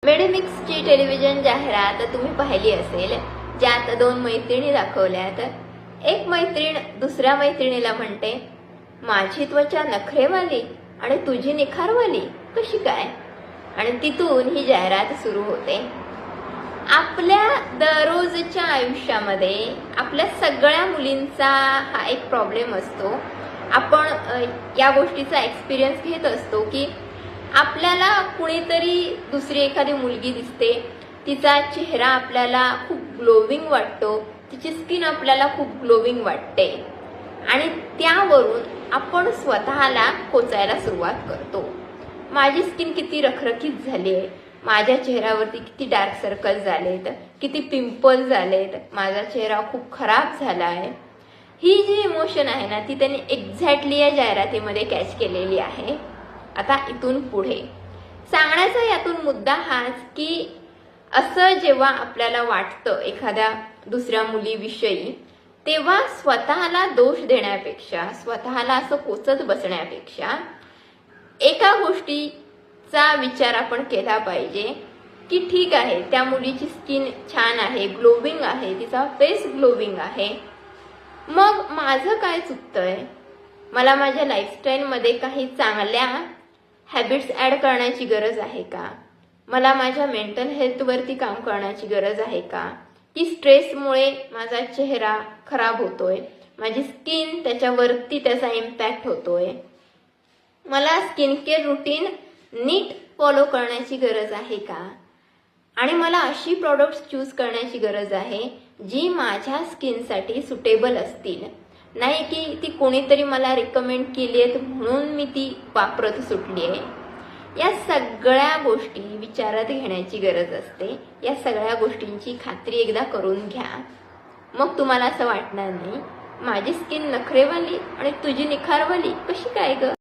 मेडिमिक्सची television जाहिरात तुम्ही पाहिली असेल, ज्यात दोन मैत्रिणी दाखवल्यात. एक मैत्रीण दुसऱ्या मैत्रिणीला म्हणते, माझी त्वचा नखरेवाली आणि तुझी निखारवाली कशी काय? आणि तिथून ही जाहिरात सुरू होते. आपल्या दररोजच्या आयुष्यामध्ये आपल्या सगळ्या मुलींचा हा एक प्रॉब्लेम असतो. आपण या गोष्टीचा एक्सपिरियन्स घेत असतो की आपल्याला कुणीतरी दुसरी एखादी मुलगी दिसते, तिचा चेहरा आपल्याला खूप ग्लोविंग वाटतो, तिची स्किन आपल्याला खूप ग्लोविंग वाटते आणि त्यावरून आपण स्वतःला कोचायला सुरुवात करतो. माझी स्किन किती रखरखीत झाली आहे, माझ्या चेहऱ्यावरती किती डार्क सर्कल झालेत, किती पिंपल झालेत, माझा चेहरा खूप खराब झाला आहे. ही जी इमोशन आहे ना, ती त्यांनी एक्झॅक्टली या जाहिरातीमध्ये कॅच केलेली आहे. आता इथून पुढे सांगण्याचा यातून मुद्दा हाच की असं जेव्हा आपल्याला वाटतं एखाद्या दुसऱ्या मुलीविषयी, तेव्हा स्वतःला दोष देण्यापेक्षा, स्वतःला असं कोचत बसण्यापेक्षा एका गोष्टीचा विचार आपण केला पाहिजे की ठीक आहे, त्या मुलीची स्किन छान आहे, ग्लोविंग आहे, तिचा फेस ग्लोविंग आहे, मग माझं काय चुकतंय? मला माझ्या लाईफस्टाईलमध्ये काही चांगल्या हॅबिट्स ॲड करण्याची गरज आहे का? मला माझ्या मेंटल हेल्थवरती काम करण्याची गरज आहे का? की स्ट्रेसमुळे माझा चेहरा खराब होतोय, माझी स्किन त्याच्यावरती त्याचा इम्पॅक्ट होतोय, मला स्किन केअर रुटीन नीट फॉलो करण्याची गरज आहे का? आणि मला अशी प्रॉडक्ट्स चूज करण्याची गरज आहे जी माझ्या स्किनसाठी सुटेबल असतील, नाही की ती कोणीतरी मला रिकमेंड केली आहेत म्हणून मी ती वापरत सुटली आहे. या सगळ्या गोष्टी विचारात घेण्याची गरज असते. या सगळ्या गोष्टींची खात्री एकदा करून घ्या, मग तुम्हाला असं वाटणार नाही माझी स्किन नखरेवाली आणि तुझी निखारवाली कशी काय ग?